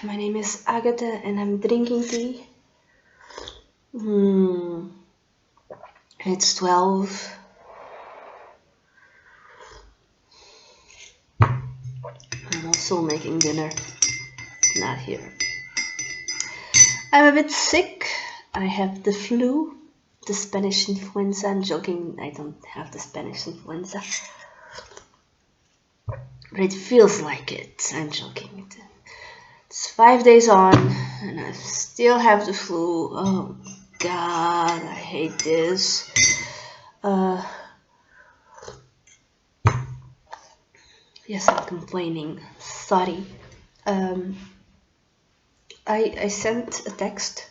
My name is Agatha and I'm drinking tea. It's 12. I'm also making dinner. Not here. I'm a bit sick. I have the flu, the Spanish influenza. I'm joking, I don't have the Spanish influenza. But it feels like it. I'm joking. It's 5 days on and I still have the flu. Oh God, I hate this. Yes, I'm complaining. Sorry. I sent a text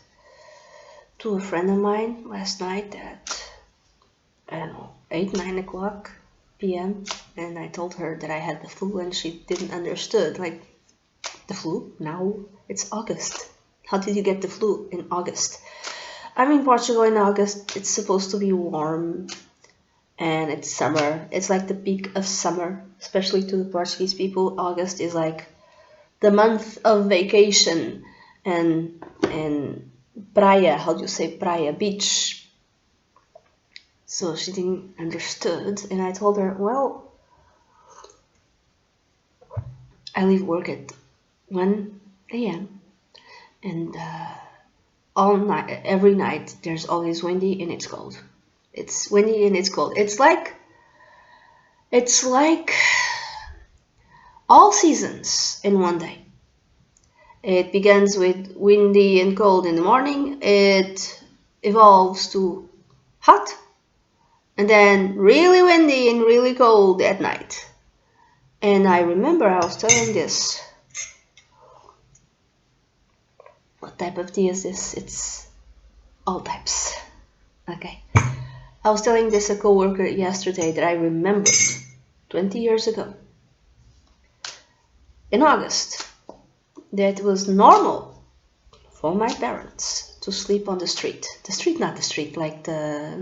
to a friend of mine last night at, I don't know, 9 o'clock p.m. and I told her that I had the flu and she didn't understood. Like, the flu? Now it's August. How did you get the flu in August? I'm in Portugal in August. It's supposed to be warm and it's summer. It's like the peak of summer, especially to the Portuguese people. August is like the month of vacation and praia. How do you say praia? Beach. So she didn't understood, and I told her, well, I leave work at 1 a.m. and all night, every night, there's always windy and it's cold. It's windy and it's cold. It's like all seasons in one day. It begins with windy and cold in the morning. It evolves to hot, and then really windy and really cold at night. And I remember I was telling this. What type of tea is this? It's all types. Okay. I was telling this a coworker yesterday that I remembered 20 years ago in August that it was normal for my parents to sleep on the street. The street, not the street, like the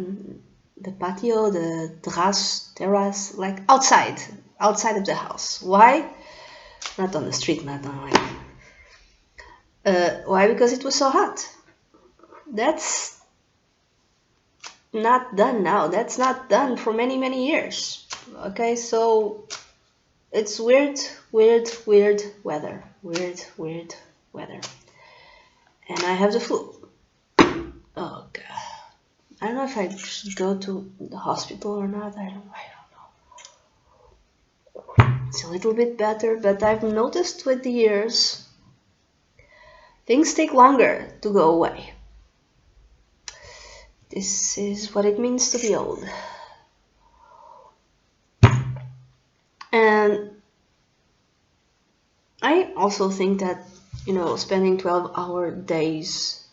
patio, the terrace, like outside of the house. Why? Not on the street, not on like. Why? Because it was so hot. That's not done now. That's not done for many, many years. Okay, so it's weird weather. Weird weather. And I have the flu. Oh God. I don't know if I should go to the hospital or not. I don't know. It's a little bit better, but I've noticed with the years things take longer to go away. This is what it means to be old. And I also think that, spending 12-hour days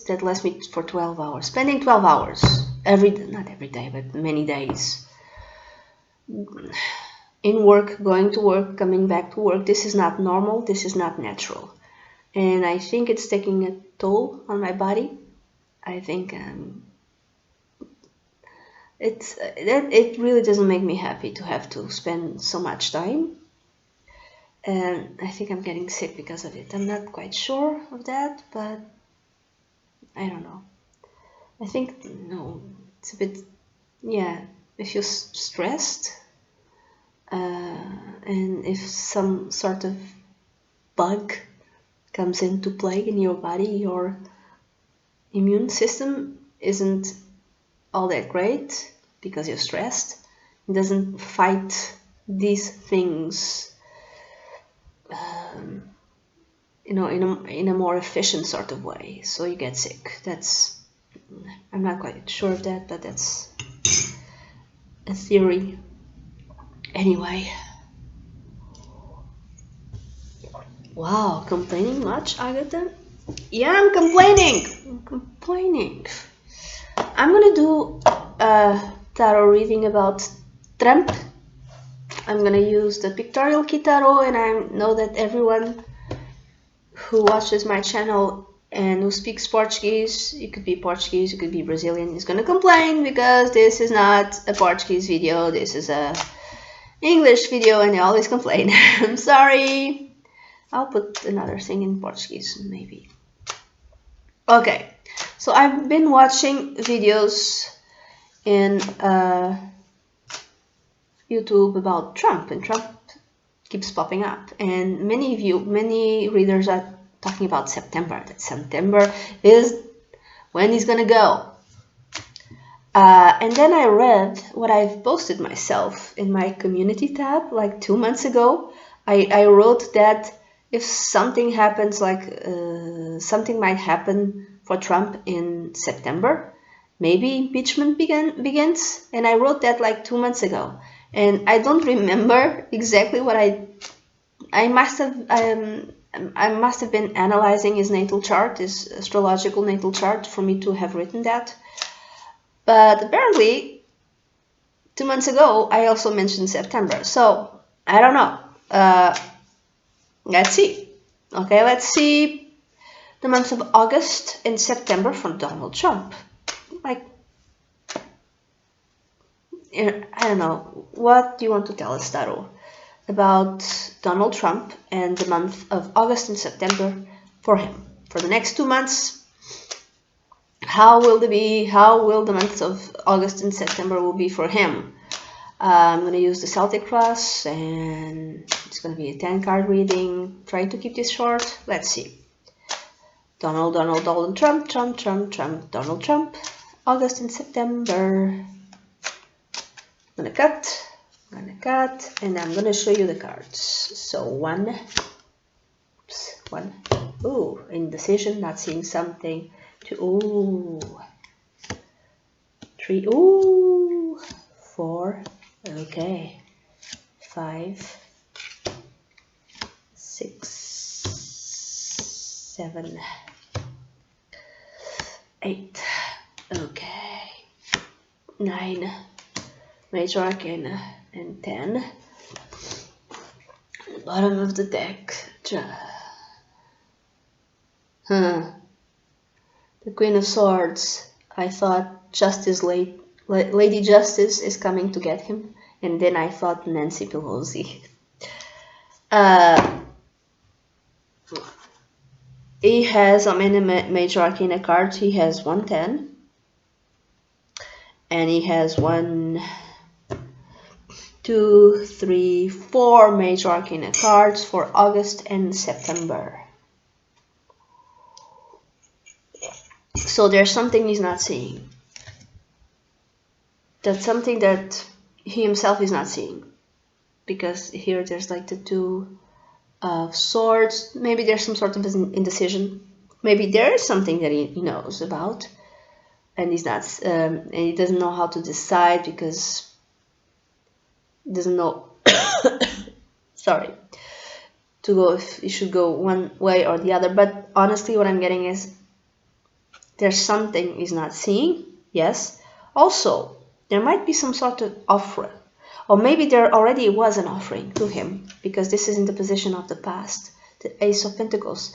that last me for 12 hours. Spending 12 hours not every day, but many days in work, going to work, coming back to work. This is not normal. This is not natural. And I think it's taking a toll on my body. I think it really doesn't make me happy to have to spend so much time. And I think I'm getting sick because of it. I'm not quite sure of that, but I don't know. I think, it's a bit, if you're stressed, and if some sort of bug comes into play in your body, your immune system isn't all that great because you're stressed. It doesn't fight these things in a more efficient sort of way, so you get sick. I'm not quite sure of that, but that's a theory. Anyway. Wow, complaining much, Agatha? Yeah, I'm complaining. I'm gonna do a tarot reading about Trump. I'm gonna use the pictorial key tarot, and I know that everyone who watches my channel and who speaks Portuguese, you could be Portuguese, you could be Brazilian, is gonna complain because this is not a Portuguese video. This is a English video and they always complain. I'm sorry. I'll put another thing in Portuguese, maybe. Okay, so I've been watching videos in YouTube about Trump, and Trump keeps popping up. And many readers are talking about September, that September is when he's gonna go. And then I read what I've posted myself in my community tab like 2 months ago. I wrote that if something happens, like something might happen for Trump in September, maybe impeachment begins. And I wrote that like 2 months ago. And I don't remember exactly what I must have been analyzing his natal chart, his astrological natal chart, for me to have written that. But apparently, 2 months ago, I also mentioned September. So, I don't know. Let's see. Okay, let's see the months of August and September for Donald Trump. Like, I don't know. What do you want to tell us, Taro, about Donald Trump and the month of August and September for him? For the next 2 months, how will the months of August and September will be for him? I'm going to use the Celtic Cross, and it's going to be a 10-card reading. Trying to keep this short. Let's see. Donald Trump, Donald Trump. August and September. I'm going to cut, and I'm going to show you the cards. So one. Ooh, indecision, not seeing something. 2, ooh, 3, ooh, 4, okay, 5, 6, 7, 8, okay, 9, Major Arcana, and 10, bottom of the deck, the Queen of Swords. I thought Lady Justice is coming to get him, and then I thought Nancy Pelosi. He has how many Major Arcana cards? He has 110, and he has 1, 2, 3, 4 Major Arcana cards for August and September. So there's something he's not seeing. That's something that he himself is not seeing. Because here there's like the 2 of Swords. Maybe there's some sort of indecision. Maybe there is something that he knows about. And he's not, and he doesn't know how to decide because he doesn't know, sorry, to go if he should go one way or the other. But honestly, what I'm getting is, there's something he's not seeing, yes. Also, there might be some sort of offering. Or maybe there already was an offering to him, because this is in the position of the past, the Ace of Pentacles.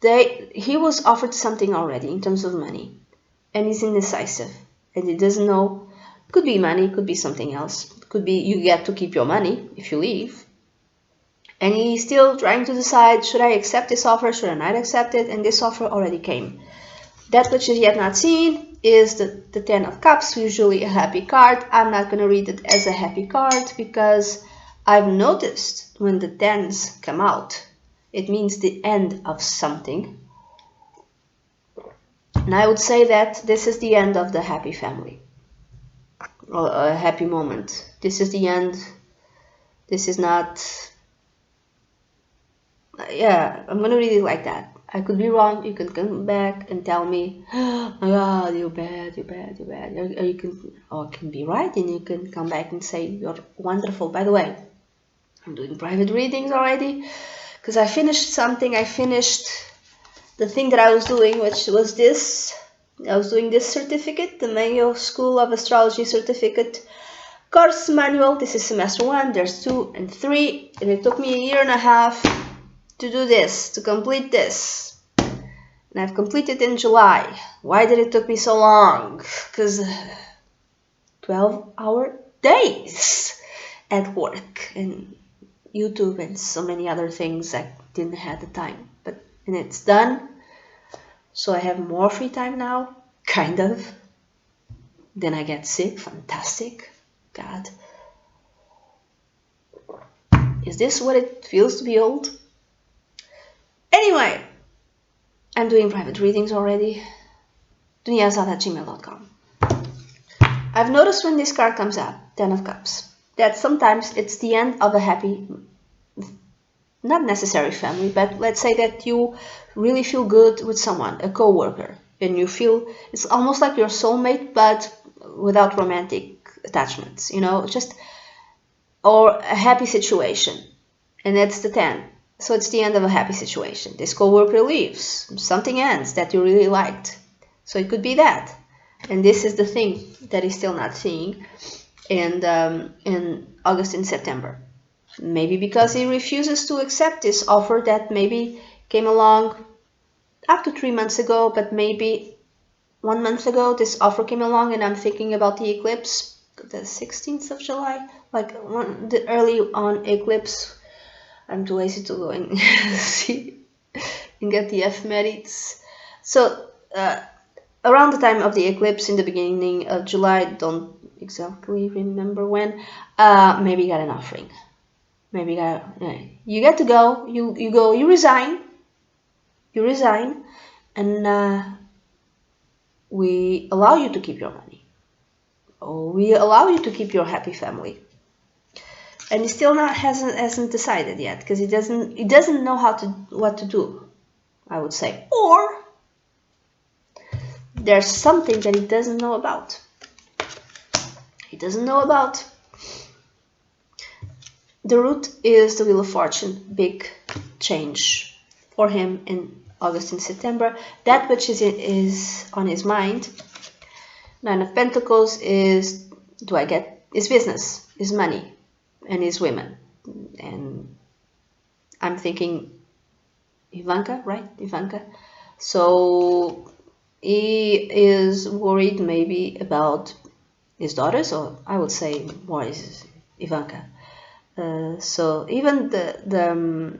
He was offered something already in terms of money, and he's indecisive, and he doesn't know. Could be money, could be something else. Could be you get to keep your money if you leave. And he's still trying to decide, should I accept this offer, should I not accept it? And this offer already came. That which is yet not seen is the 10 of Cups, usually a happy card. I'm not going to read it as a happy card because I've noticed when the 10s come out, it means the end of something. And I would say that this is the end of the happy family, or a happy moment. This is the end. This is not... Yeah, I'm going to read it like that. I could be wrong. You can come back and tell me, oh my God, you're bad. Or you can be right, and you can come back and say you're wonderful. By the way, I'm doing private readings already because I finished something. I finished the thing that I was doing, which was this. I was doing this certificate, the Mayo School of Astrology certificate course manual. This is semester 1. There's 2 and 3, and it took me a year and a half to do this, to complete this. And I've completed in July. Why did it took me so long? Because 12-hour days. at work and YouTube and so many other things. I didn't have the time, and it's done. So I have more free time now, kind of. Then I get sick. Fantastic. God. Is this what it feels to be old? Anyway, I'm doing private readings already. dunyazade@gmail.com. I've noticed when this card comes up, Ten of Cups, that sometimes it's the end of a happy, not necessarily family, but let's say that you really feel good with someone, a co-worker, and you feel it's almost like your soulmate, but without romantic attachments, or a happy situation, and that's the 10. So it's the end of a happy situation. This co-worker leaves, something ends that you really liked. So it could be that. And this is the thing that he's still not seeing in August and September. Maybe because he refuses to accept this offer that maybe came along up to 3 months ago, but maybe 1 month ago this offer came along, and I'm thinking about the eclipse, the 16th of July, like the early on eclipse. I'm too lazy to go and see and get the ephemeris. So around the time of the eclipse in the beginning of July, don't exactly remember when, maybe you got an offering. Maybe you get to go, you go, you resign, and we allow you to keep your money. Or we allow you to keep your happy family. And he still hasn't decided yet, because he doesn't know what to do, I would say. Or there's something that he doesn't know about. He doesn't know about. The root is the Wheel of Fortune, big change for him in August and September. That which is on his mind. Nine of Pentacles is business, is money, and is women. And I'm thinking Ivanka, right? Ivanka. So he is worried maybe about his daughters, or I would say more is Ivanka. So even the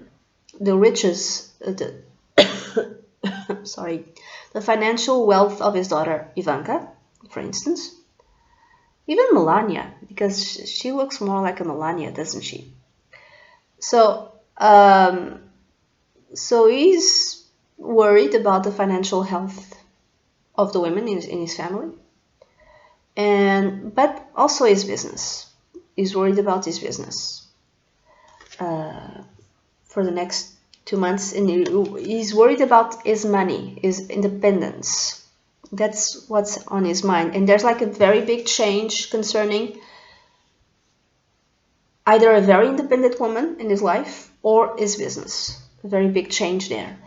riches, the financial wealth of his daughter Ivanka, for instance, even Melania, because she looks more like a Melania, doesn't she? So so he's worried about the financial health of the women in his family, but also his business. He's worried about his business for the next 2 months, and he's worried about his money, his independence. That's what's on his mind. And there's like a very big change concerning either a very independent woman in his life or his business. A very big change there.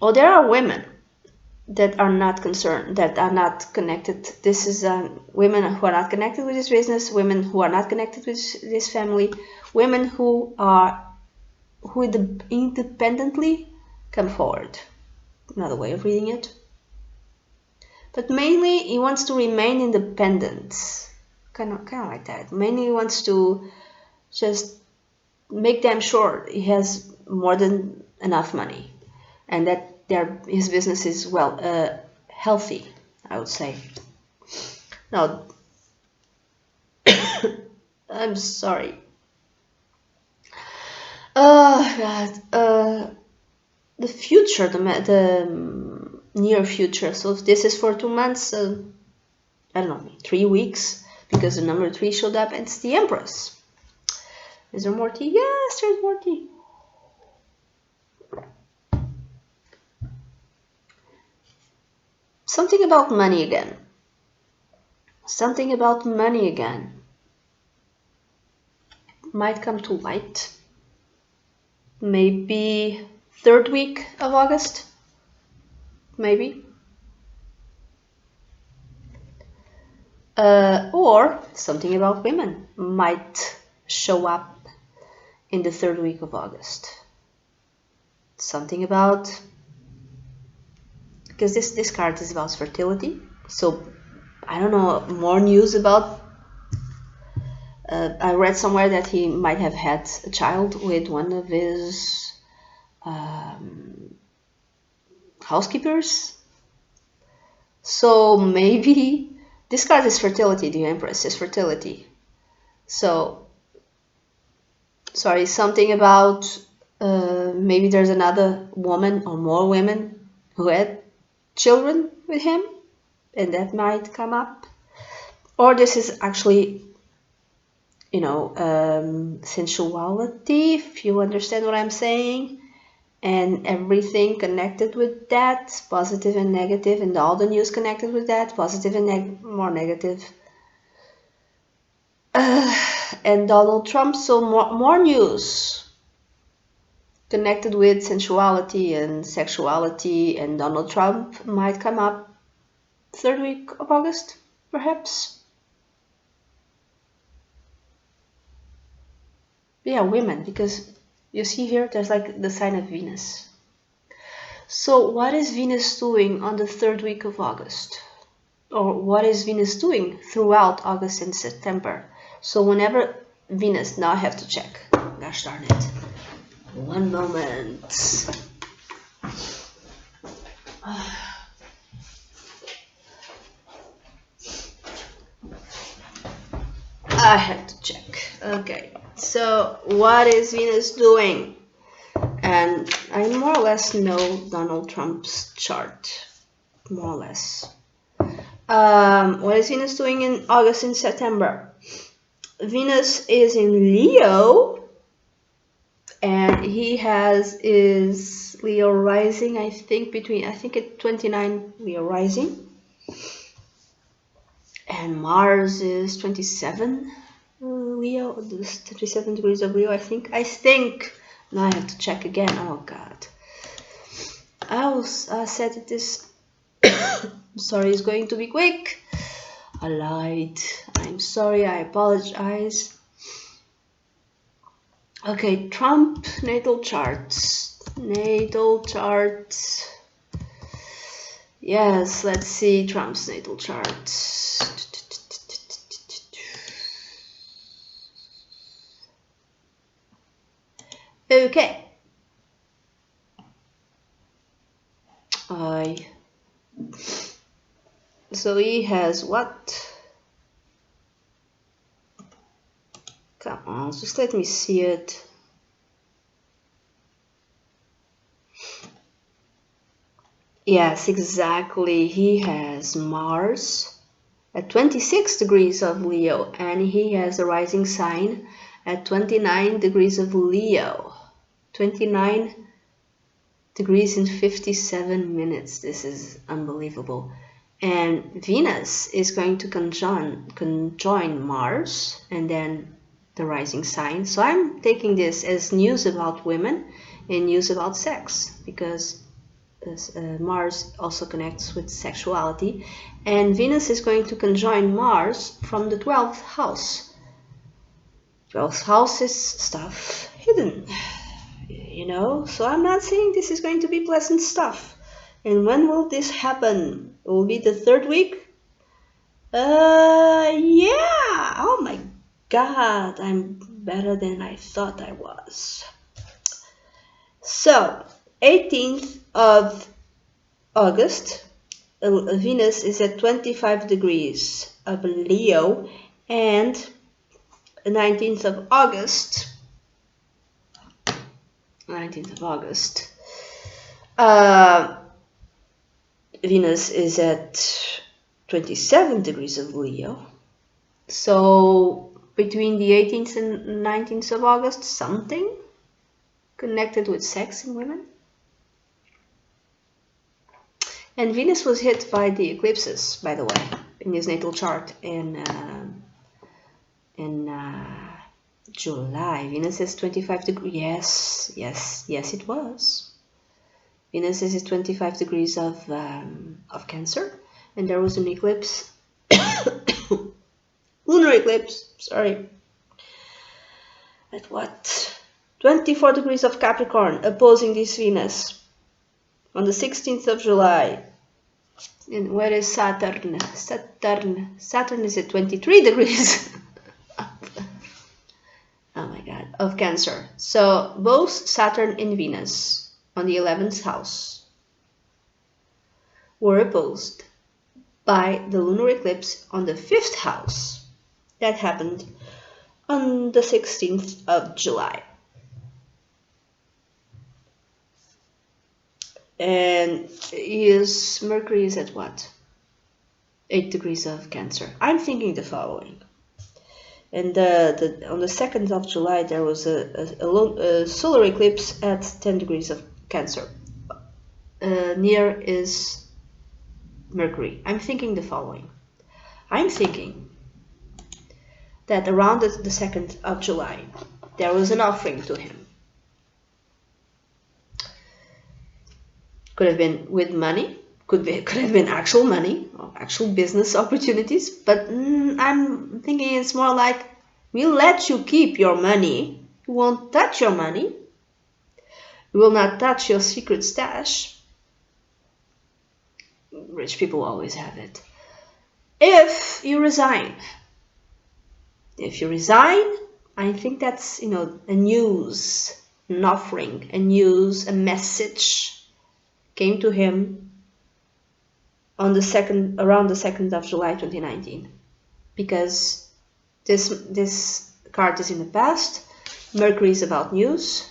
Or there are women that are not concerned, that are not connected. This is women who are not connected with his business, women who are not connected with this family, women who independently come forward. Another way of reading it. But mainly he wants to remain independent. Kind of like that. Mainly he wants to just make damn sure he has more than enough money, and that his business is healthy, I would say. Now, I'm sorry. God. The future, the near future. So if this is for 2 months, I don't know, 3 weeks, because the number 3 showed up, and it's the Empress. Is there more tea? Yes, there's more tea. Something about money again. Something about money again might come to light. Maybe 3rd week of August. Maybe. Or something about women might show up in the 3rd week of August. Something about, because this card is about fertility, so I don't know, more news about I read somewhere that he might have had a child with one of his housekeepers. So maybe this card is fertility. The Empress is fertility. So, sorry, something about maybe there's another woman or more women who had children with him, and that might come up. Or this is actually, you know, sensuality, if you understand what I'm saying, and everything connected with that, positive and negative, and all the news connected with that, positive and more negative. And Donald Trump, so more news connected with sensuality and sexuality, and Donald Trump might come up 3rd week of August, perhaps. Yeah, women, because you see here, there's like the sign of Venus. So what is Venus doing on the 3rd week of August? Or what is Venus doing throughout August and September? So whenever Venus, now I have to check. Gosh darn it. One moment. I had to check. Okay, so what is Venus doing? And I more or less know Donald Trump's chart, more or less. What is Venus doing in August and September? Venus is in Leo, and he has his Leo rising, I think at 29 Leo rising, and Mars is 27 Leo, 27 degrees of Leo, I think. Now I have to check again. Oh God, I said it is sorry, it's going to be quick. I lied. I'm sorry, I apologize. Okay, Trump natal charts. Yes, let's see Trump's natal charts. Okay. So he has what? Come on, just let me see it. Yes, exactly. He has Mars at 26 degrees of Leo, and he has a rising sign at 29 degrees of Leo. 29 degrees and 57 minutes. This is unbelievable. And Venus is going to conjoin Mars and then the rising sign. So I'm taking this as news about women and news about sex, because Mars also connects with sexuality, and Venus is going to conjoin Mars from the 12th house. 12th house is stuff hidden, you know, so I'm not saying this is going to be pleasant stuff. And when will this happen? It will be the 3rd week? Yeah. Oh my God, I'm better than I thought I was. So 18th of August, Venus is at 25 degrees of Leo, and 19th of August, Venus is at 27 degrees of Leo. So between the 18th and 19th of August, something connected with sex in women. And Venus was hit by the eclipses, by the way, in his natal chart in July. Venus is 25 degrees. Yes, it was. Venus is 25 degrees of Cancer, and there was an eclipse, lunar eclipse. Sorry. At what? 24 degrees of Capricorn, opposing this Venus on the 16th of July. And where is Saturn? Saturn is at 23 degrees God, of Cancer. So both Saturn and Venus on the 11th house were opposed by the lunar eclipse on the 5th house that happened on the 16th of July. And his Mercury is at what? 8 degrees of Cancer. I'm thinking the following. And on the 2nd of July, there was a solar eclipse at 10 degrees of Cancer. Near is Mercury. I'm thinking the following. I'm thinking that around the 2nd of July, there was an offering to him. Could have been with money, could have been actual money, or actual business opportunities, but I'm thinking it's more like, we'll let you keep your money, we won't touch your money, we will not touch your secret stash. Rich people always have it. If you resign, I think that's, a news, an offering, a message came to him on around the 2nd of July 2019, because this card is in the past. Mercury is about news.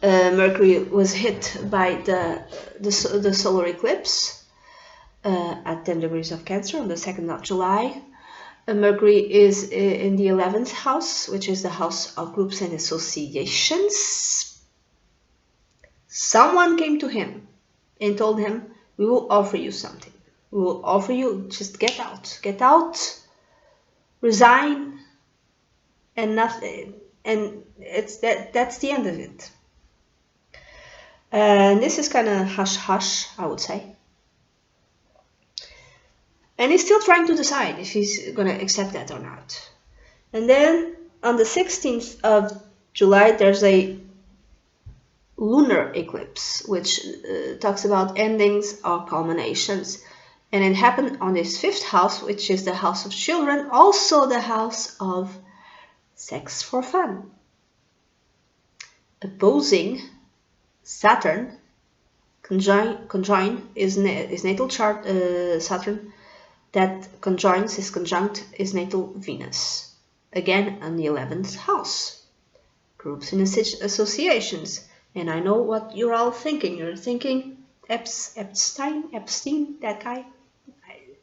Mercury was hit by the solar eclipse at 10 degrees of Cancer on the 2nd of July. Mercury is in the 11th house, which is the house of groups and associations. Someone came to him and told him, we will offer you something. We will offer you, just get out, resign, and nothing. And that's the end of it. And this is kind of hush-hush, I would say. And he's still trying to decide if he's going to accept that or not. And then on the 16th of July, there's a lunar eclipse, which talks about endings or culminations. And it happened on this 5th house, which is the house of children, also the house of sex for fun. Opposing Saturn, conjoin is natal chart Saturn, that is conjunct is natal Venus. Again, on the 11th house. Groups and associations. And I know what you're all thinking. You're thinking, Epstein, that guy.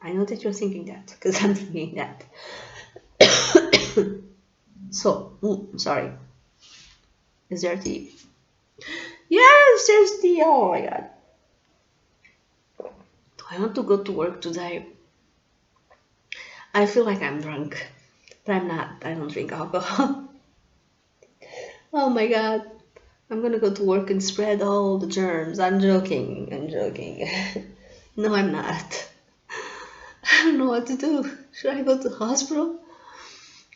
I know that you're thinking that, because I'm thinking that. So, sorry. Is there tea? Yes, there's tea. Oh my god. Do I want to go to work today? I feel like I'm drunk, but I'm not. I don't drink alcohol. Oh my god. I'm gonna go to work and spread all the germs. I'm joking. No, I'm not. I don't know what to do. Should I go to the hospital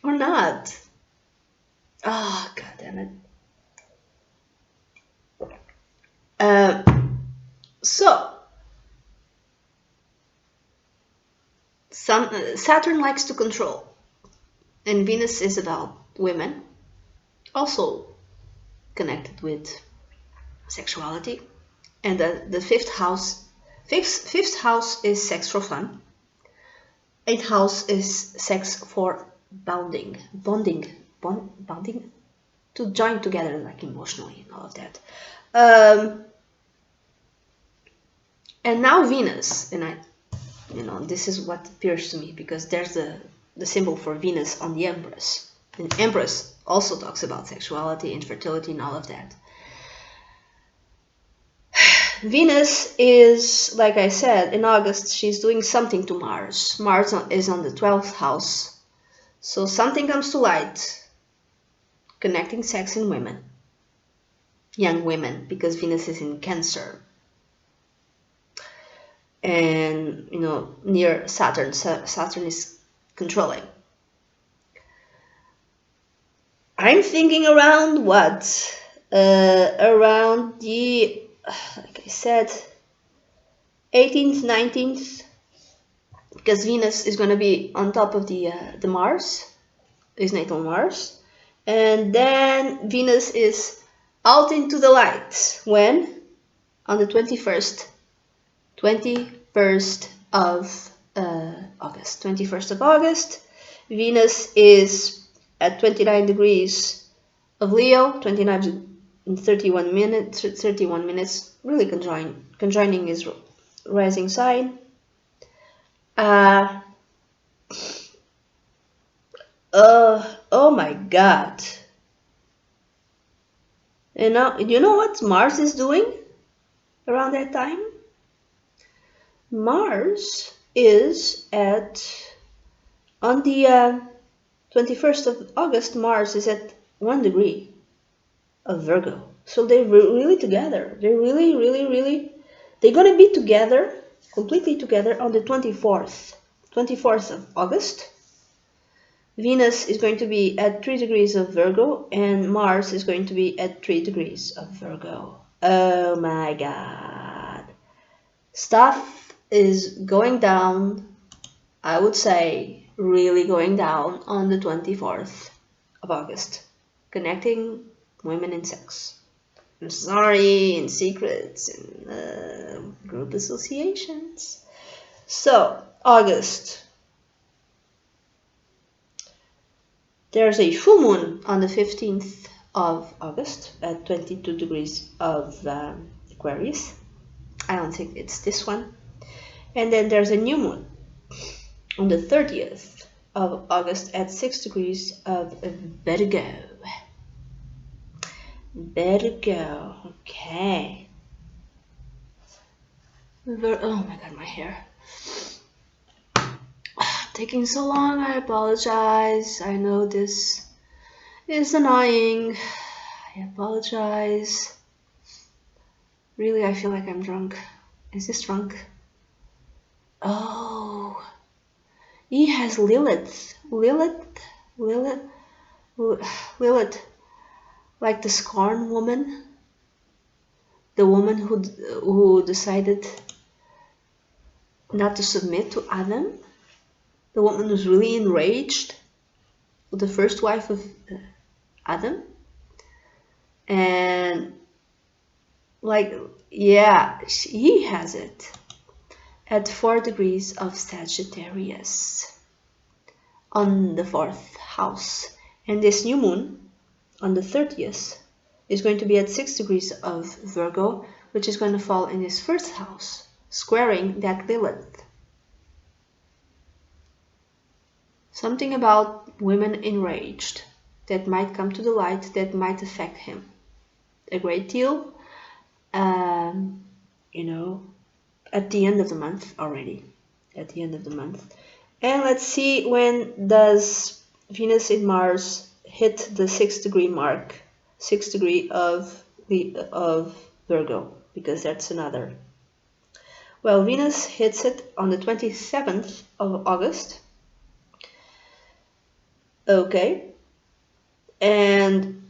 or not? Oh, god damn it. So, Saturn likes to control, and Venus is about women, also connected with sexuality. And the fifth house is sex for fun. 8th house is sex for bonding, to join together, like emotionally and all of that. And now Venus, and this is what appears to me, because there's the symbol for Venus on the Empress. And Empress also talks about sexuality, infertility, and all of that. Venus is, like I said, in August, she's doing something to Mars. Mars is on the 12th house. So something comes to light, connecting sex and women. Young women, because Venus is in Cancer. And, near Saturn. Saturn is controlling. I'm thinking around what? Around the, like I said, 18th, 19th, because Venus is going to be on top of the Mars, is natal Mars, And then Venus is out into the light when? On the 21st of August. 21st of August, Venus is at 29 degrees of Leo, 29 in 31 minutes, really conjoining his rising sign. Oh my God. You know what Mars is doing around that time? Mars is on the 21st of August, Mars is at 1 degree of Virgo. So they're really together. They're really, they're going to be together, completely together on the 24th of August. Venus is going to be at 3 degrees of Virgo, and Mars is going to be at 3 degrees of Virgo. Oh my God. Stuff is going down, I would say, really going down on the 24th of August, connecting women and sex. I'm sorry, in secrets, in group associations. So, August. There's a full moon on the 15th of August at 22 degrees of Aquarius. I don't think it's this one. And then there's a new moon on the 30th of August at 6 degrees of Virgo. Virgo, okay. Oh my God, my hair. Taking so long, I apologize. I know this is annoying. I apologize. Really, I feel like I'm drunk. Is this drunk? Oh, he has Lilith, like the scorn woman, the woman who decided not to submit to Adam, the woman who's really enraged with the first wife of Adam, and like, yeah, he has it at 4 degrees of Sagittarius on the 4th house. And this new moon on the 30th is going to be at 6 degrees of Virgo, which is going to fall in his first house, squaring that Lilith. Something about women enraged that might come to the light, that might affect him a great deal, you know, at the end of the month already. At the end of the month. And let's see, when does Venus and Mars hit the 6 degree mark, 6 degree of Virgo, because that's another. Well, Venus hits it on the 27th of August. Okay. And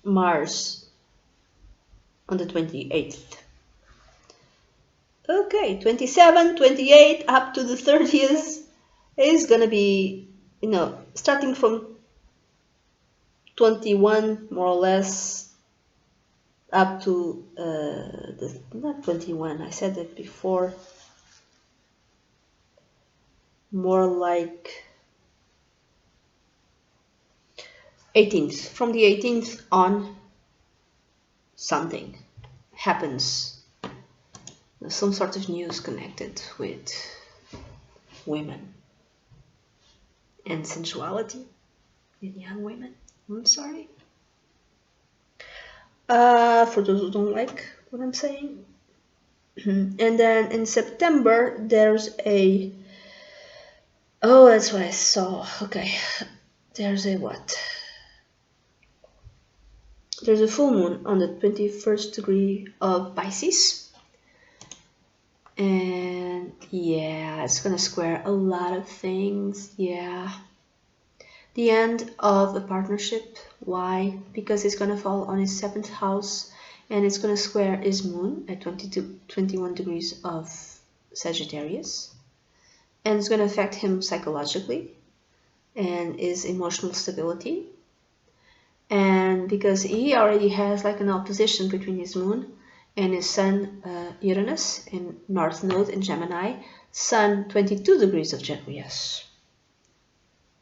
Mars on the 28th. Okay, 27, 28, up to the 30th is gonna be, starting from 21, more or less, up to, not 21, I said that before, more like 18th. From the 18th on, something happens. There's some sort of news connected with women and sensuality in young women. I'm sorry. For those who don't like what I'm saying. And then in September, there's a... Oh, that's what I saw. Okay. There's a what? There's a full moon on the 21st degree of Pisces. And yeah, it's gonna square a lot of things. Yeah. The end of a partnership. Why? Because it's gonna fall on his 7th house, and it's gonna square his moon at 21 degrees of Sagittarius, and it's gonna affect him psychologically. and is emotional stability. And because he already has like an opposition between his moon and his sun Uranus in North Node in Gemini, Sun 22 degrees of Gemini. Yes.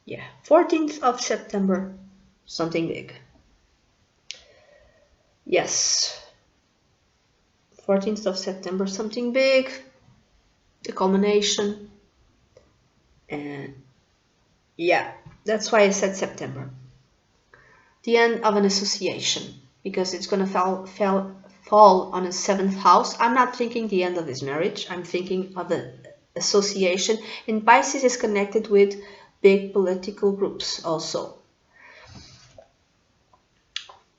Yeah. 14th of September, something big. Yes. 14th of September, something big. The culmination. And yeah, that's why I said September. The end of an association, because it's going to fall on his 7th house. I'm not thinking the end of his marriage. I'm thinking of the association. And Pisces is connected with big political groups also.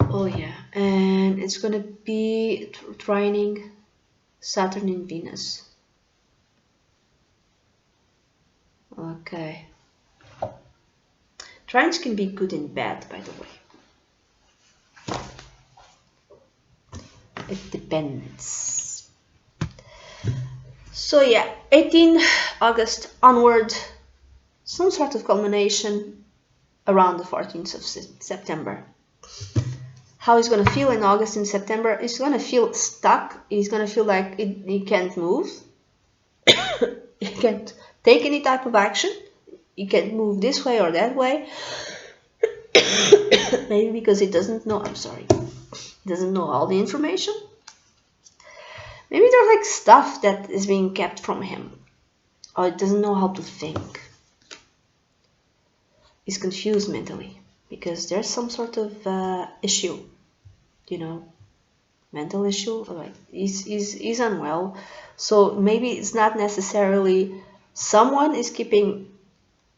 Oh yeah, and it's going to be trining Saturn and Venus. Okay. Trines can be good and bad, by the way. It depends. So yeah, 18 August onward, some sort of culmination around the 14th of September. How he's going to feel in August and September, he's going to feel stuck. He's going to feel like he can't move. He can't take any type of action. He can't move this way or that way. Maybe because he doesn't know, he doesn't know all the information. Maybe there's like stuff that is being kept from him, or he doesn't know how to think. He's confused mentally because there's some sort of issue, you know, mental issue. Like he's unwell, so maybe it's not necessarily someone is keeping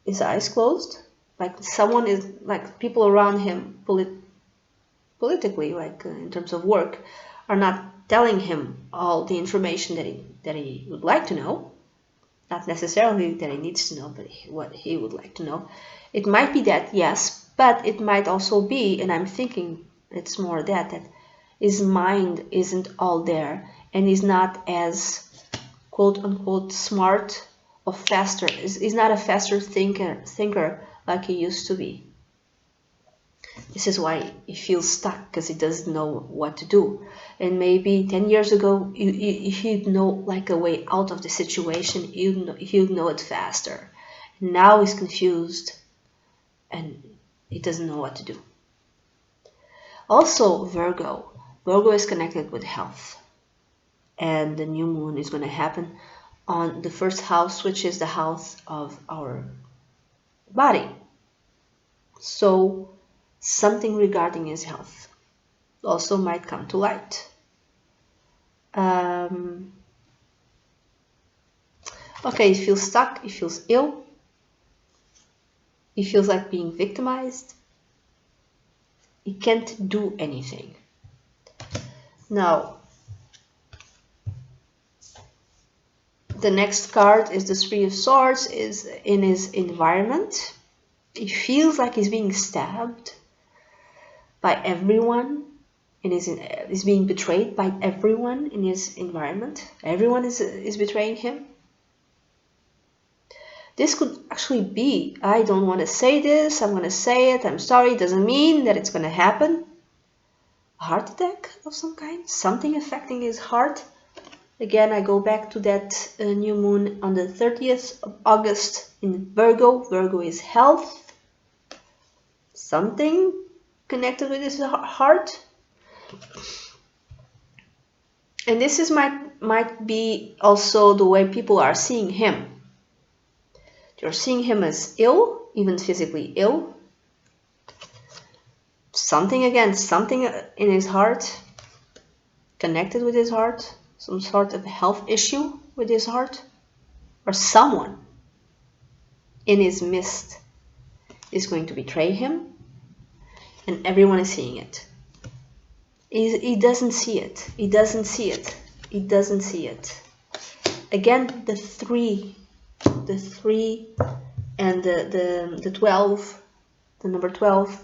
his eyes closed. Like someone is like people around him politically, like in terms of work, are not telling him all the information that he would like to know. Not necessarily that he needs to know, but what he would like to know. It might be that, yes, but it might also be, and I'm thinking it's more that his mind isn't all there and he's not as quote unquote smart or faster. He's not a faster thinker like he used to be. This is why he feels stuck, because he doesn't know what to do. And maybe 10 years ago, he'd know like a way out of the situation. He'd know it faster. Now he's confused and he doesn't know what to do. Also, Virgo. Virgo is connected with health. And the new moon is going to happen on the first house, which is the house of our body. So something regarding his health also might come to light. Okay, he feels stuck, he feels ill, he feels like being victimized. He can't do anything. Now, the next card is the Three of Swords, is in his environment. He feels like he's being stabbed by everyone. And is being betrayed by everyone in his environment. Everyone is betraying him. This could actually be, I don't want to say this, I'm going to say it, I'm sorry, it doesn't mean that it's going to happen. A heart attack of some kind, something affecting his heart. Again, I go back to that new moon on the 30th of August in Virgo. Virgo is health. Something connected with his heart. And this is might be also the way people are seeing him. They're seeing him as ill, even physically ill. Something in his heart, connected with his heart, some sort of health issue with his heart, or someone in his midst is going to betray him, and everyone is seeing it. He doesn't see it. He doesn't see it. He doesn't see it. Again, the three and the 12, the number 12,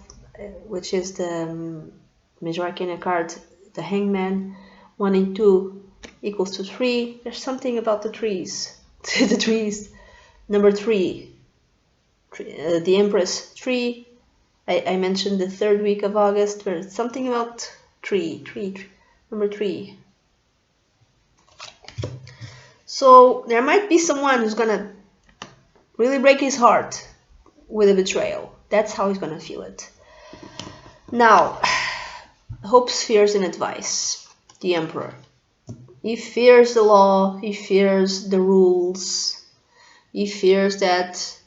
which is the major arcana card, the Hangman. 1 and 2 equals to 3. There's something about the trees. The trees. Number 3. the Empress tree. I mentioned the third week of August, where it's something about tree, number 3. So there might be someone who's gonna really break his heart with a betrayal. That's how he's gonna feel it. Now, hopes, fears, and advice. The Emperor. He fears the law, he fears the rules, he fears that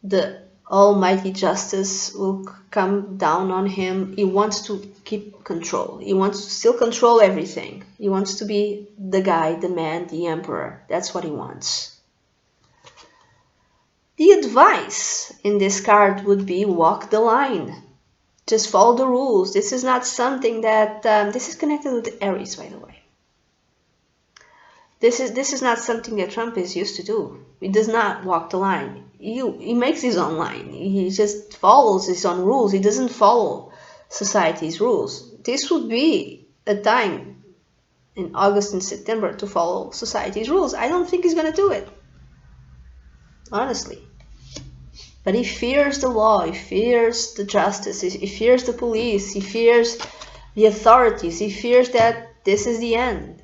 the almighty justice will come down on him. He wants to keep control. He wants to still control everything. He wants to be the guy, the man, the emperor. That's what he wants. The advice in this card would be walk the line. Just follow the rules. This is not something that... this is connected with Aries, by the way. This is not something that Trump is used to do. He does not walk the line. He makes his own line. He just follows his own rules. He doesn't follow society's rules. This would be a time in August and September to follow society's rules. I don't think he's going to do it, honestly. But he fears the law. He fears the justice. He fears the police. He fears the authorities. He fears that this is the end.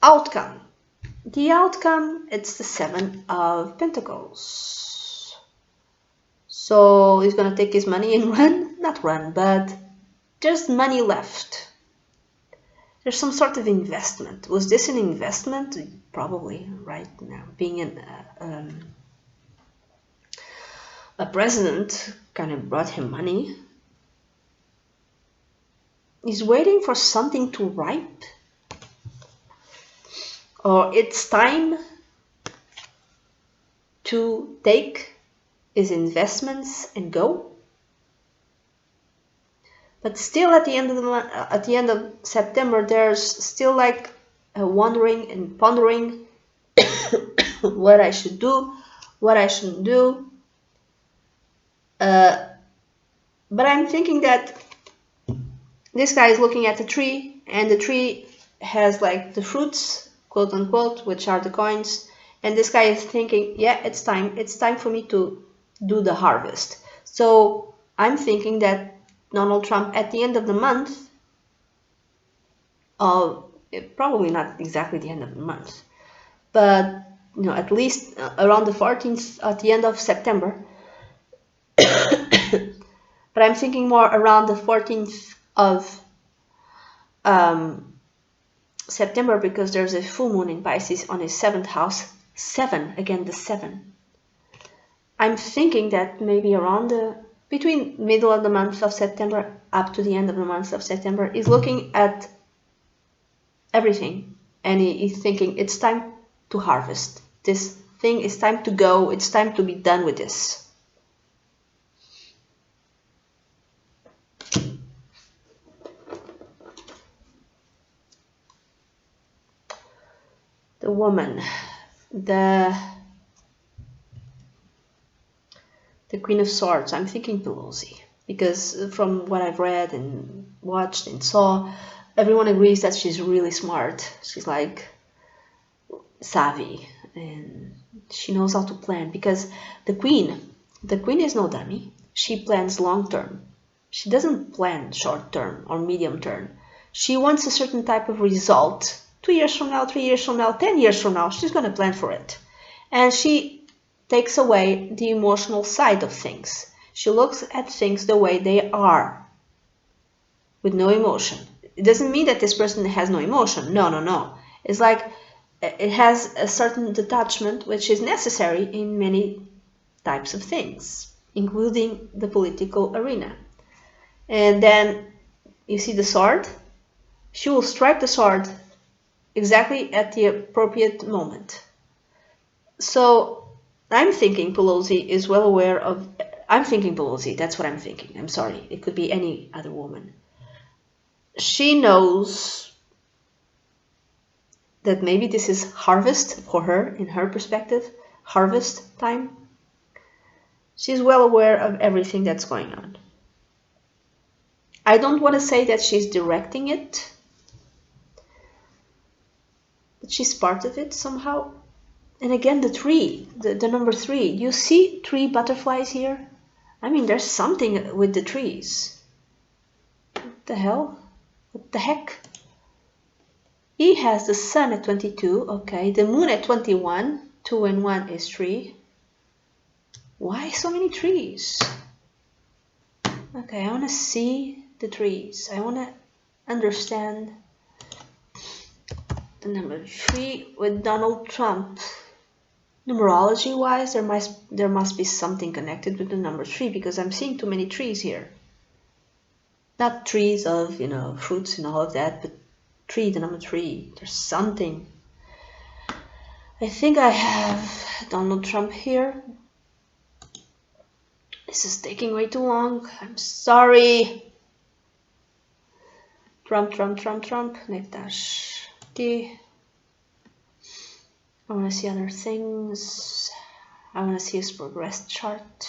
Outcome. The outcome, it's the 7 of Pentacles. So he's gonna take his money and run? Not run, but there's money left. There's some sort of investment. Was this an investment? Probably, right now. Being a president kind of brought him money. He's waiting for something to ripe. Or it's time to take his investments and go. But still, at the end of the month, at the end of September, there's still like a wondering and pondering what I should do, what I shouldn't do. But I'm thinking that this guy is looking at the tree, and the tree has like the fruits, quote unquote, which are the coins, and this guy is thinking, yeah, it's time for me to do the harvest. So I'm thinking that Donald Trump at the end of the month, probably not exactly the end of the month, but at least around the 14th, at the end of September, but I'm thinking more around the 14th of September, because there's a full moon in Pisces on his 7th house. 7, again the 7. I'm thinking that maybe around between middle of the month of September up to the end of the month of September, he's looking at everything and he's thinking it's time to harvest. This thing is time to go. It's time to be done with this. The woman, the Queen of Swords. I'm thinking Pelosi, because from what I've read and watched and saw, everyone agrees that she's really smart. She's like savvy and she knows how to plan, because the queen is no dummy. She plans long term. She doesn't plan short term or medium term. She wants a certain type of result. 2 years from now, 3 years from now, 10 years from now, she's going to plan for it. And she takes away the emotional side of things. She looks at things the way they are, with no emotion. It doesn't mean that this person has no emotion. No. It's like it has a certain detachment which is necessary in many types of things, including the political arena. And then you see the sword. She will strike the sword exactly at the appropriate moment. So I'm thinking Pelosi is well aware of... I'm thinking Pelosi, that's what I'm thinking. I'm sorry, it could be any other woman. She knows that maybe this is harvest for her, in her perspective, harvest time. She's well aware of everything that's going on. I don't want to say that she's directing it, but she's part of it somehow. And again, the tree, the number 3. You see 3 butterflies here? I mean, there's something with the trees. What the hell? What the heck? He has the sun at 22, okay. The moon at 21. 2 and 1 is 3. Why so many trees? Okay, I want to see the trees. I want to understand the number 3 with Donald Trump. Numerology wise, there must be something connected with the number 3 because I'm seeing too many trees here. Not trees of, you know, fruits and all of that, but the number 3. There's something. I think I have Donald Trump here. This is taking way too long. I'm sorry. Trump. Nektash. I want to see other things. I want to see his progress chart.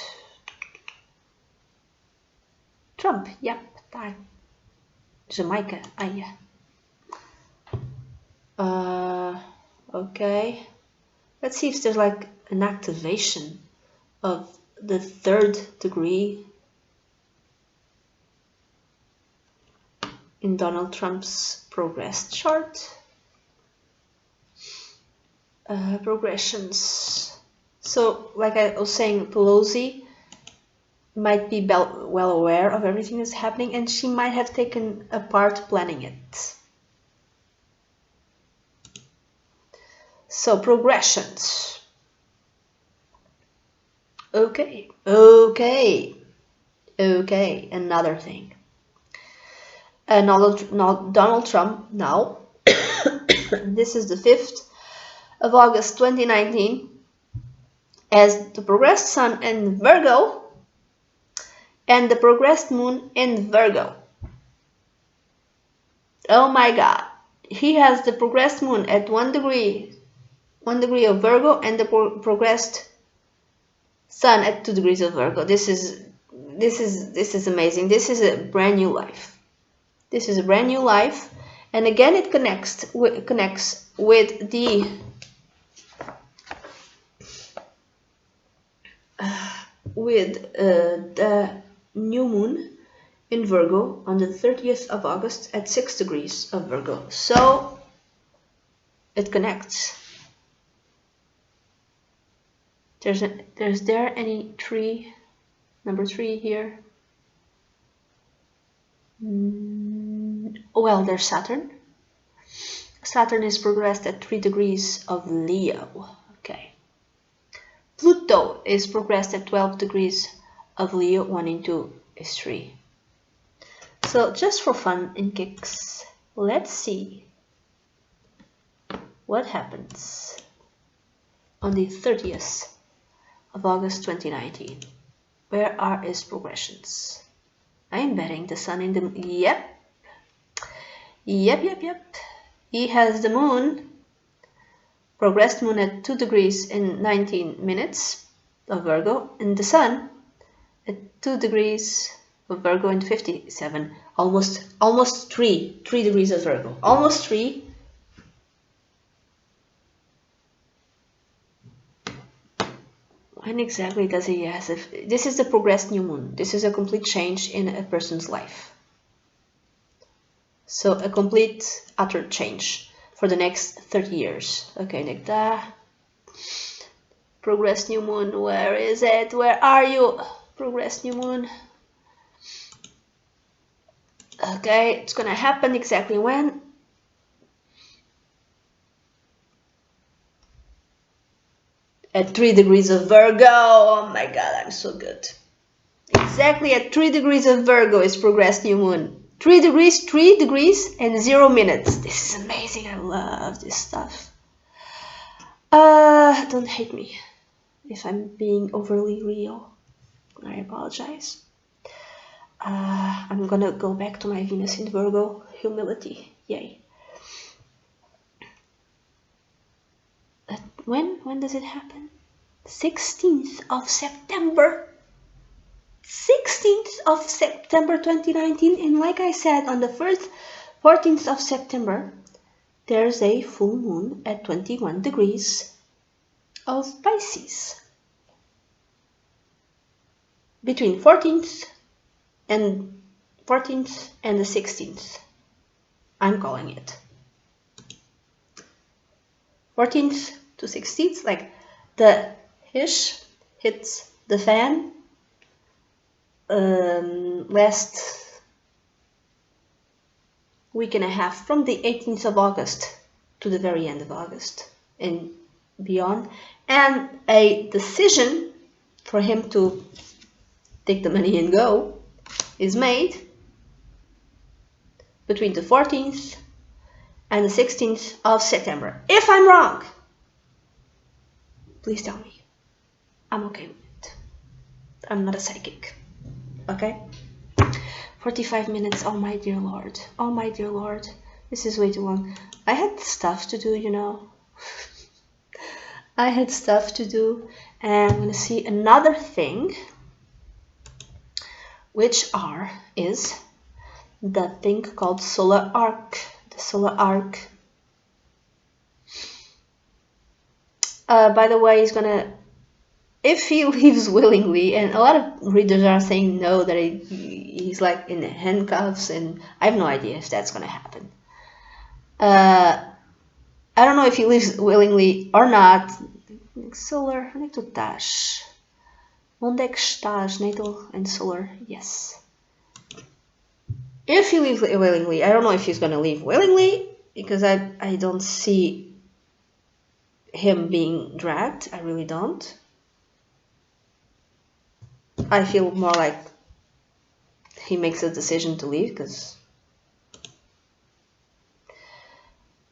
Trump, yep, daar. Jamaica, yeah. Okay. Let's see if there's like an activation of the 3rd degree in Donald Trump's progress chart. Progressions. So, like I was saying, Pelosi might be well aware of everything that's happening, and she might have taken a part planning it. So, progressions. Okay, another thing. Donald Trump now, this is the 5th of August 2019, as the progressed sun in Virgo and the progressed moon in Virgo. Oh my god, he has the progressed moon at 1 degree of Virgo and the progressed sun at 2 degrees of Virgo. This is amazing. This is a brand new life. This is a brand new life, and again it connects with the new moon in Virgo on the 30th of August at 6 degrees of Virgo. So it connects. There's there any tree, number 3 here? Well, there's Saturn. Saturn is progressed at 3 degrees of Leo. Okay. Pluto is progressed at 12 degrees of Leo. 1 and 2 is 3. So just for fun and kicks, let's see what happens on the 30th of August 2019. Where are his progressions? I'm betting the sun in the... Yep. He has the moon, progressed moon at 2 degrees in 19 minutes of Virgo, and the sun at 2 degrees of Virgo in 57. Almost 3 degrees of Virgo. Almost 3. When exactly does he have? This is the progressed new moon. This is a complete change in a person's life. So a complete, utter change for the next 30 years. Okay, Nekta. Progressed new moon. Where is it? Where are you? Progressed new moon. Okay, it's gonna happen exactly when? At 3 degrees of Virgo. Oh my god, I'm so good. Exactly at 3 degrees of Virgo is progressed new moon. 3 degrees and 0 minutes. This is amazing. I love this stuff. Don't hate me if I'm being overly real. I apologize. I'm gonna go back to my Venus in Virgo. Humility. Yay. When does it happen? 16th of September. 16th of September 2019, and like I said, on the 14th of September, there's a full moon at 21 degrees of Pisces between 14th and the 16th. I'm calling it 14th to 16th, like the hish hits the fan last week and a half, from the 18th of August to the very end of August and beyond, and a decision for him to take the money and go is made between the 14th and the 16th of September. If I'm wrong, please tell me. I'm okay with it. I'm not a psychic. Okay? 45 minutes. Oh my dear Lord. Oh my dear Lord. This is way too long. I had stuff to do, you know. I had stuff to do. And I'm going to see another thing, which is the thing called solar arc. The solar arc. By the way, he's gonna, if he leaves willingly, and a lot of readers are saying no, that he's like in handcuffs, and I have no idea if that's gonna happen. I don't know if he leaves willingly or not. Solar, onde é que tu estás? Onde é que estás? Natal and solar, yes. If he leaves willingly, I don't know if he's gonna leave willingly, because I don't see him being dragged. I really don't. I feel more like he makes a decision to leave, because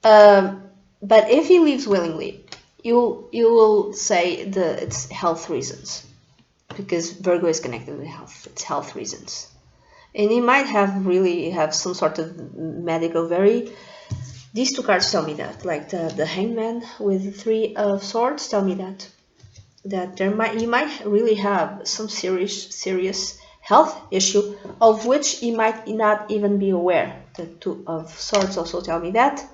but if he leaves willingly, you will say it's health reasons, because Virgo is connected with health. It's health reasons, and he might have some sort of medical. These two cards tell me that, like the Hangman with the Three of Swords tell me that he might really have some serious health issue, of which he might not even be aware. The Two of Swords also tell me that.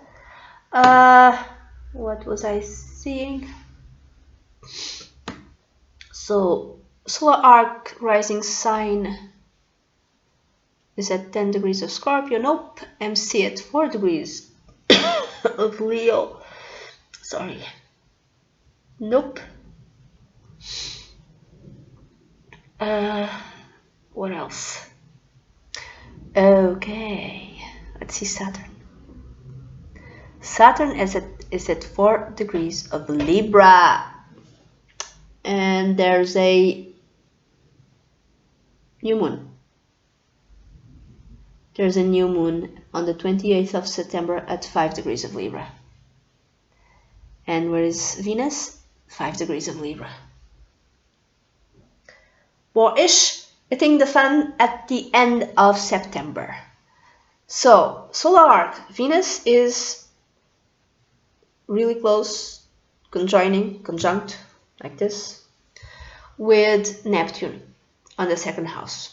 What was I seeing? So solar arc rising sign is at 10 degrees of Scorpio. Nope. MC at 4 degrees of Leo. Sorry. Nope. What else? Okay, let's see Saturn. Saturn is at 4 degrees of Libra, and there's a new moon. There's a new moon on the 28th of September at 5 degrees of Libra. And where is Venus? 5 degrees of Libra. More-ish, I think the fun at the end of September. So, solar arc, Venus is really close, conjunct, like this, with Neptune on the second house.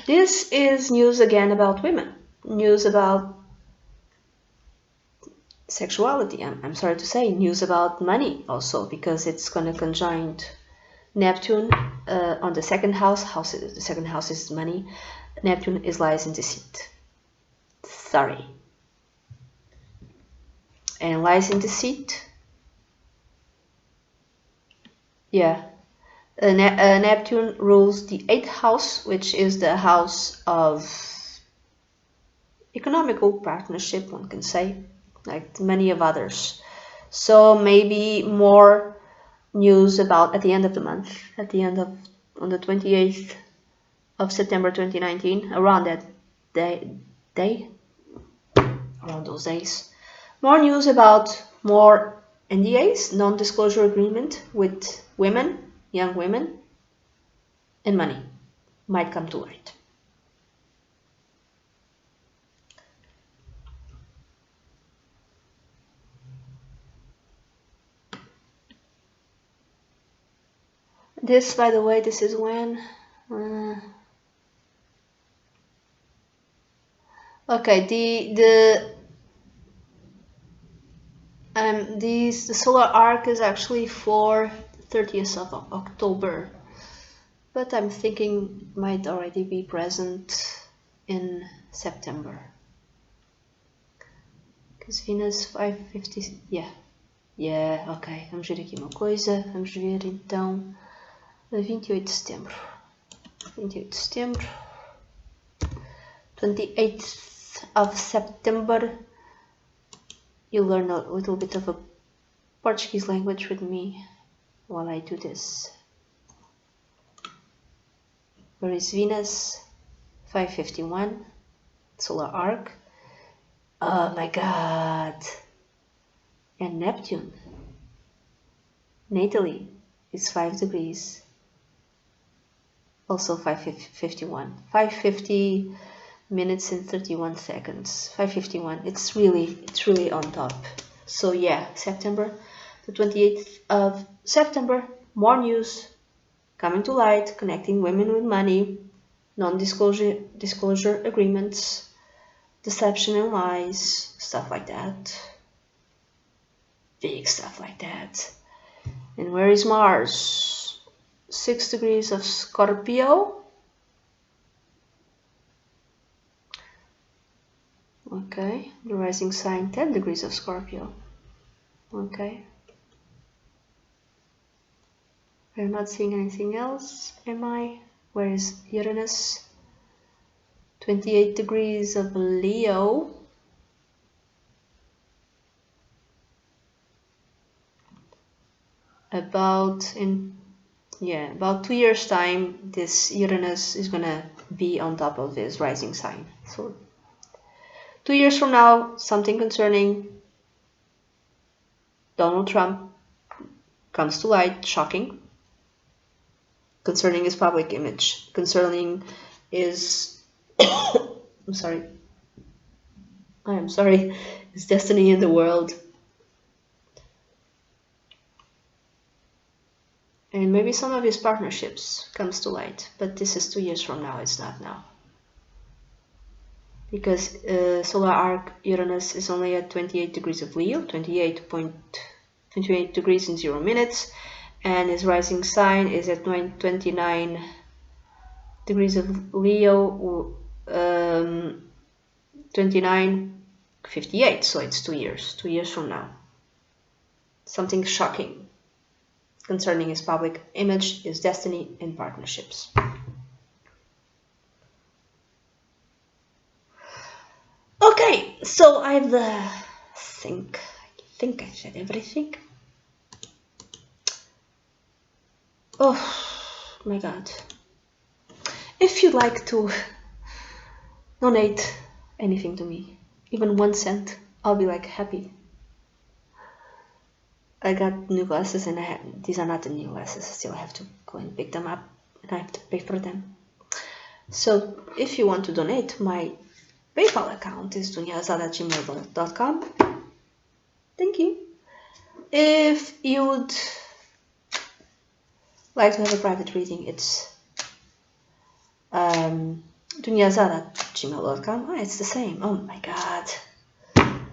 This is news again about women, news about sexuality. I'm sorry to say, news about money also, because it's going to conjunct Neptune on the second house. The second house is money. Neptune is lies and deceit. Sorry. And lies and deceit. Yeah. Neptune rules the 8th house, which is the house of economical partnership, one can say, like many of others. So maybe more news about at the end of the month, on the 28th of September 2019, around that day, around those days. More news about more NDAs, non-disclosure agreement with women, young women, and money might come to light. This, by the way, this is when... okay, The solar arc is actually for 30th of October, but I'm thinking it might already be present in September. Because Venus 550, ok, vamos ver aqui uma coisa, vamos ver então, 28 de setembro, 28th of September, you learn a little bit of a Portuguese language with me while I do this. Where is Venus? 551, solar arc. Oh my god. And Neptune, natally, is 5 degrees. Also 551. 550 minutes and 31 seconds. 551. It's really on top. So yeah, September, the 28th of September, more news coming to light, connecting women with money, non-disclosure agreements, deception and lies, stuff like that. Big stuff like that. And where is Mars? 6 degrees of Scorpio. Okay, the rising sign 10 degrees of Scorpio. Okay. I'm not seeing anything else, am I? Where is Uranus? 28 degrees of Leo. About 2 years time, this Uranus is gonna be on top of this rising sign. So 2 years from now, something concerning Donald Trump comes to light, shocking, concerning his public image, concerning his I'm sorry, his destiny in the world. And maybe some of his partnerships comes to light, but this is 2 years from now, it's not now. Because solar arc Uranus is only at 28 degrees of Leo, 28 degrees in 0 minutes, and his rising sign is at 29 degrees of Leo, 29:58, so it's 2 years from now. Something shocking concerning his public image, his destiny, and partnerships. Okay, so I think I said everything. Oh my god. If you'd like to donate anything to me, even 1 cent, I'll be like happy. I got new glasses and these are not the new glasses, I still have to go and pick them up and I have to pay for them. So if you want to donate, my PayPal account is dunyazade@gmail.com. Thank you. If you would like to have a private reading, it's dunyazade@gmail.com. Oh, it's the same. Oh my god.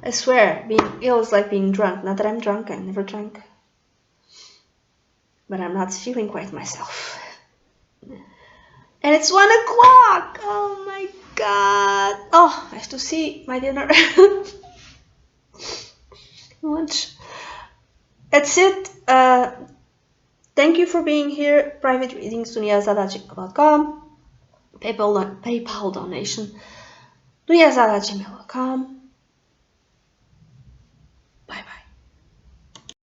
I swear, being ill is like being drunk. Not that I'm drunk, I never drank. But I'm not feeling quite myself. And it's 1 o'clock! Oh my god! Oh, I have to see my dinner. Lunch. That's it. Thank you for being here. Private readings, dunyazade@gmail.com. PayPal donation, dunyazade@gmail.com.